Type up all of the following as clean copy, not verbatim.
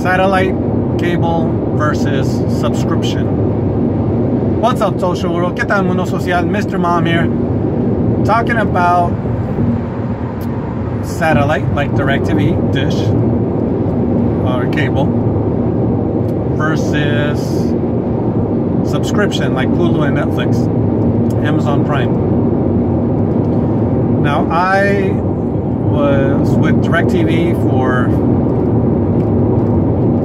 Satellite cable versus subscription. What's up, social world? ¿Qué tal, mundo social? Mr. Mom here, talking about satellite, like DirecTV, dish, or cable, versus subscription, like Hulu and Netflix, Amazon Prime. Now, I was with DirecTV for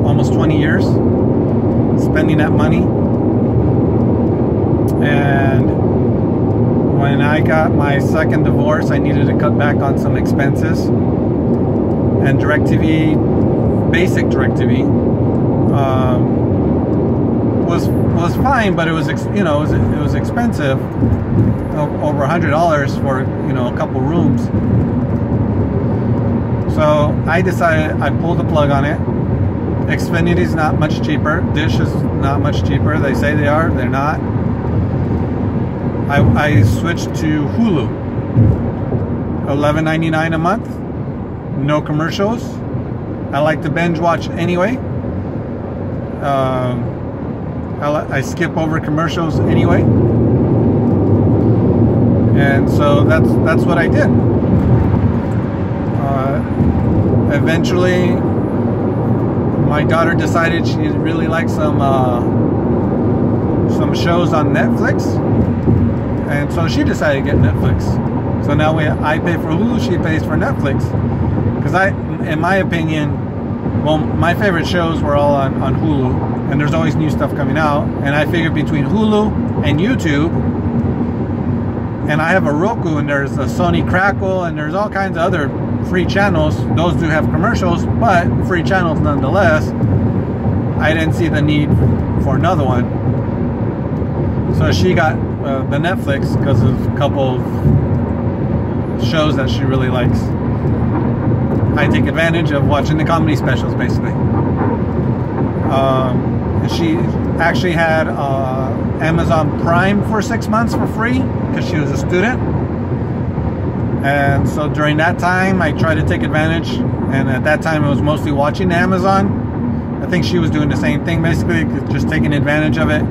almost 20 years, spending that money. And when I got my second divorce, I needed to cut back on some expenses. And DirecTV, basic DirecTV, was fine, but it was it was expensive, over $100 for a couple rooms. So I decided I pulled the plug on it. Xfinity's not much cheaper. Dish is not much cheaper. They say they are. They're not. I switched to Hulu. $11.99 a month. No commercials. I like to binge watch anyway. I skip over commercials anyway. And so that's what I did. Eventually, my daughter decided she really liked some shows on Netflix, and so she decided to get Netflix. So now I pay for Hulu, she pays for Netflix. Because in my opinion, well, my favorite shows were all on Hulu, and there's always new stuff coming out. And I figured between Hulu and YouTube, and I have a Roku, and there's a Sony Crackle, and there's all kinds of other free channels. Those do have commercials, but free channels nonetheless. I didn't see the need for another one. So she got the Netflix because of a couple of shows that she really likes. I take advantage of watching the comedy specials, basically. She actually had Amazon Prime for 6 months for free because she was a student. And so during that time, I tried to take advantage. And at that time, it was mostly watching Amazon. I think she was doing the same thing, basically, just taking advantage of it.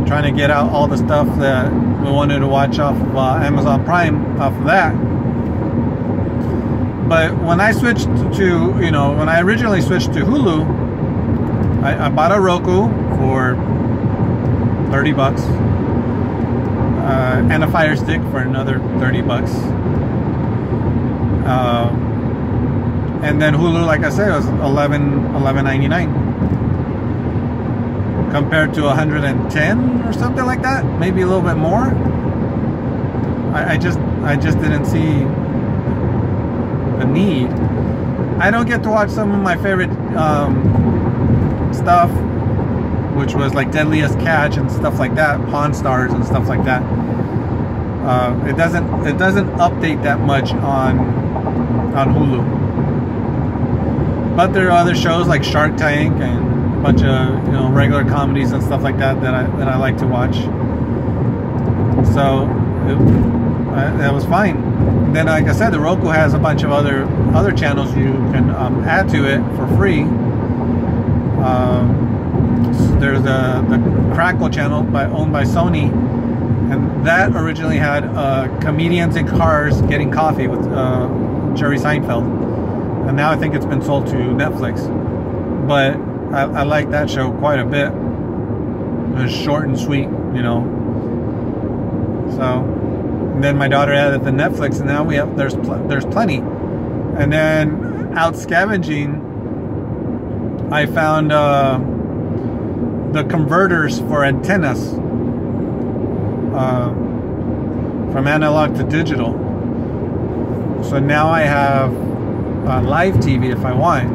Trying to get out all the stuff that we wanted to watch off of Amazon Prime, off of that. But when I switched to, when I originally switched to Hulu, I bought a Roku for $30. And a Fire Stick for another $30. And then Hulu, like I said, was $11.99 compared to $110 or something like that, maybe a little bit more. I just didn't see the need. I don't get to watch some of my favorite stuff, which was like Deadliest Catch and stuff like that, Pawn Stars and stuff like that. It doesn't update that much on Hulu. But there are other shows like Shark Tank and a bunch of regular comedies and stuff like that that I like to watch. So that was fine. And then, like I said, the Roku has a bunch of other channels you can add to it for free. There's the Crackle channel owned by Sony, and that originally had comedians in cars getting coffee with Jerry Seinfeld, and now I think it's been sold to Netflix. But I like that show quite a bit. It's short and sweet, So, and then my daughter added the Netflix, and now there's plenty. And then out scavenging, I found the converters for antennas from analog to digital. So now I have live TV if I want,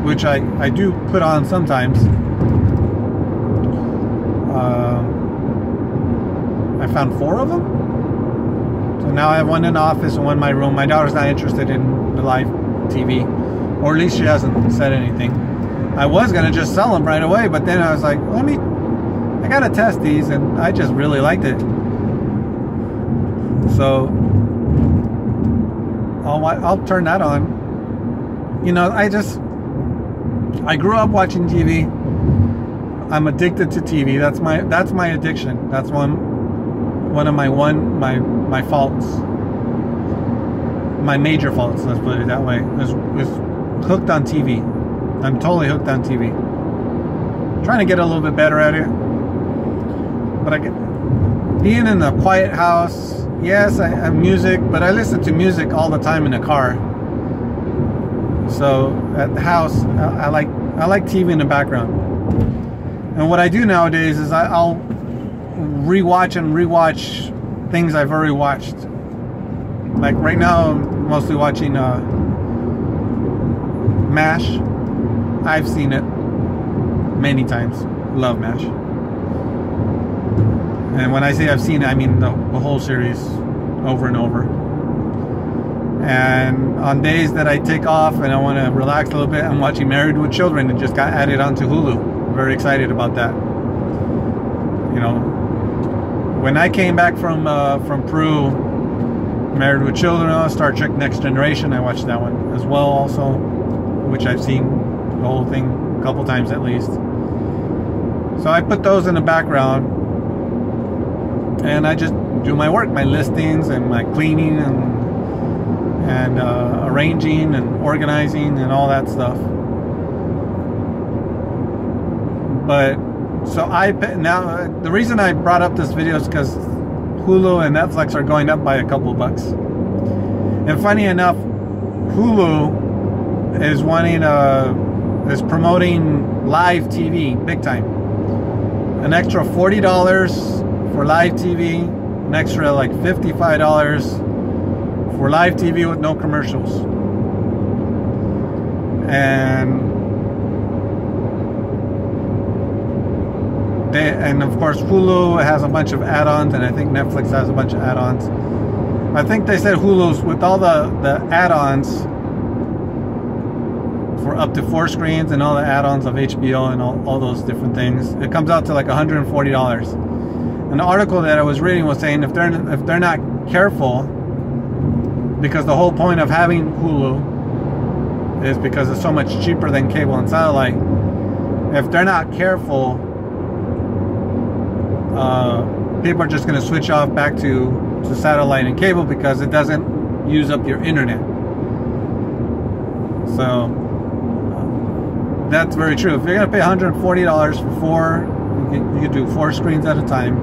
which I do put on sometimes. I found 4 of them. So now I have one in the office and one in my room. My daughter's not interested in the live TV, or at least she hasn't said anything. I was gonna just sell them right away, but then I was like, I gotta test these, and I just really liked it. So I'll turn that on. I grew up watching TV. I'm addicted to TV. That's my addiction. That's one of my faults. My major faults, let's put it that way, is hooked on TV. I'm totally hooked on TV. Trying to get a little bit better at it. But being in a quiet house, yes, I have music, but I listen to music all the time in the car. So at the house, I like TV in the background. And what I do nowadays is I'll rewatch things I've already watched. Like right now, I'm mostly watching MASH. I've seen it many times. Love MASH. And when I say I've seen it, I mean the whole series over and over. And on days that I take off and I want to relax a little bit, I'm watching Married with Children. It just got added onto Hulu. I'm very excited about that. You know, when I came back from Peru, Married with Children, Star Trek Next Generation, I watched that one as well also, which I've seen the whole thing a couple times at least. So I put those in the background and I just do my work, my listings and my cleaning and arranging and organizing and all that stuff. But so now the reason I brought up this video is because Hulu and Netflix are going up by a couple bucks. And funny enough, Hulu is is promoting live TV big time. An extra $40 for live TV, an extra like $55 for live TV with no commercials. And of course Hulu has a bunch of add-ons, and I think Netflix has a bunch of add-ons. I think they said Hulu's with all the add-ons for up to 4 screens and all the add-ons of HBO and all those different things, it comes out to like $140. An article that I was reading was saying if they're not careful, because the whole point of having Hulu is because it's so much cheaper than cable and satellite. If they're not careful, people are just going to switch off back to satellite and cable because it doesn't use up your internet. So that's very true. If you're going to pay $140 for you can do 4 screens at a time,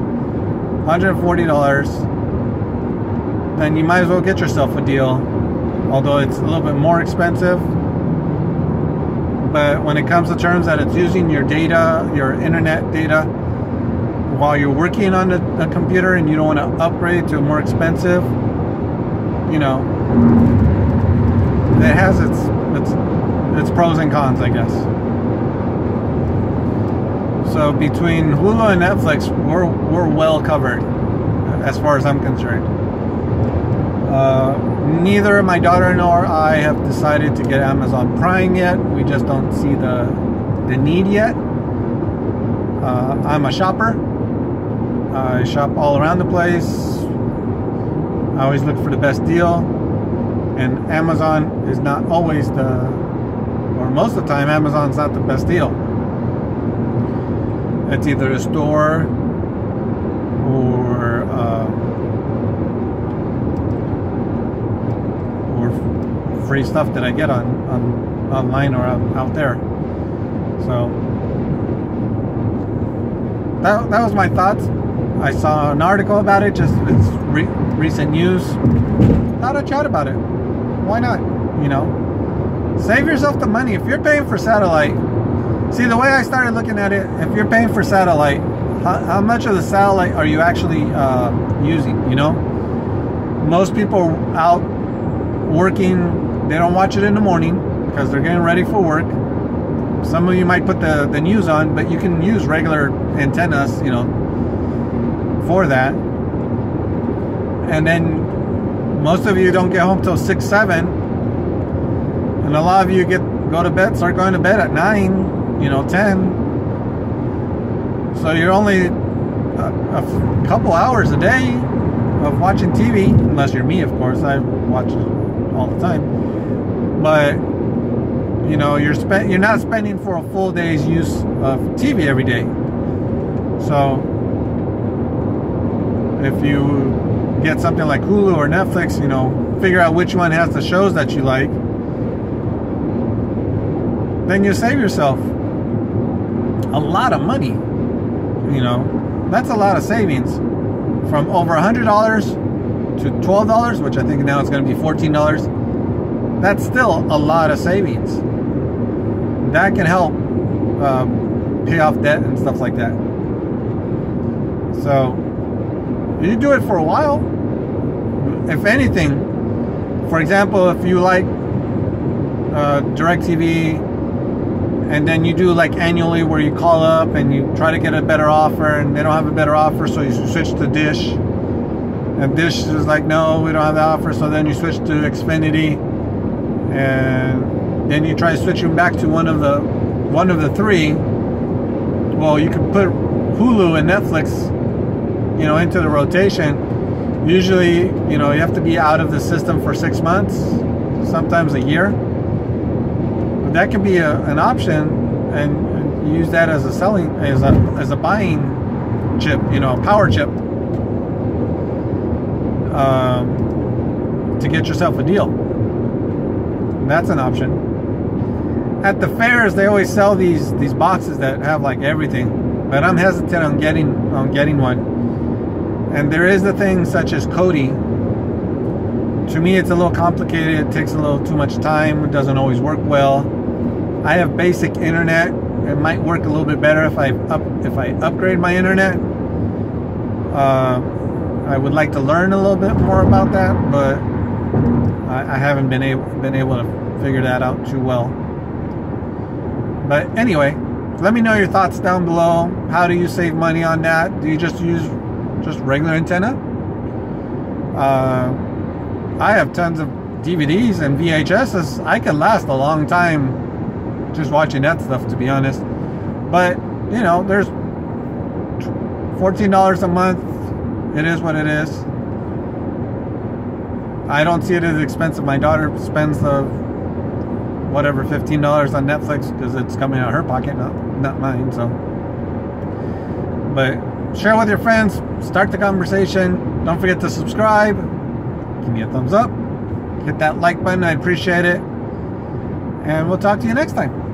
$140, then you might as well get yourself a deal, although it's a little bit more expensive. But when it comes to terms that it's using your data, your internet data, while you're working on the computer and you don't want to upgrade to a more expensive, you know, it has its pros and cons, I guess. So between Hulu and Netflix, we're well covered as far as I'm concerned. Neither my daughter nor I have decided to get Amazon Prime yet. We just don't see the need yet. I'm a shopper. I shop all around the place. I always look for the best deal, and Amazon is not always or most of the time, Amazon's not the best deal. It's either a store or free stuff that I get online or out there. So that was my thoughts. I saw an article about it, it's recent news. Thought I'd chat about it. Why not? You know, save yourself the money. If you're paying for satellite, see, the way I started looking at it, if you're paying for satellite, how much of the satellite are you actually using? You know, most people out working, they don't watch it in the morning because they're getting ready for work. Some of you might put the news on, but you can use regular antennas, you know, for that. And then most of you don't get home till 6, 7, and a lot of you start going to bed at 9, you know, 10. So you're only a couple hours a day of watching TV, unless you're me, of course. I watch it all the time. But you know, you're not spending for a full day's use of TV every day. So if you get something like Hulu or Netflix, you know, figure out which one has the shows that you like, then you save yourself a lot of money. You know, that's a lot of savings. From over $100 to $12, which I think now it's going to be $14. That's still a lot of savings. That can help pay off debt and stuff like that. So you do it for a while. If anything, for example, if you like DirecTV, and then you do like annually where you call up and you try to get a better offer, and they don't have a better offer, so you switch to Dish, and Dish is like, no, we don't have the offer, so then you switch to Xfinity, and then you try switching back to one of the three. Well, you can put Hulu and Netflix, you know, into the rotation. Usually, you know, you have to be out of the system for 6 months, sometimes a year. That could be an option, and use that as a buying chip, you know, power chip, to get yourself a deal. That's an option. At the fairs, they always sell these boxes that have like everything, but I'm hesitant on getting one. And there is the things such as Kodi. To me, it's a little complicated. It takes a little too much time. It doesn't always work well. I have basic internet. It might work a little bit better if I upgrade my internet. I would like to learn a little bit more about that, but I haven't been able to figure that out too well. But anyway, let me know your thoughts down below. How do you save money on that? Do you just use regular antenna? I have tons of DVDs and VHSs. I can last a long time just watching that stuff, to be honest. But you know, there's $14 a month. It is what it is. I don't see it as expensive. My daughter spends the whatever $15 on Netflix because it's coming out of her pocket, not mine. So, but share with your friends. Start the conversation. Don't forget to subscribe. Give me a thumbs up. Hit that like button. I appreciate it. And we'll talk to you next time.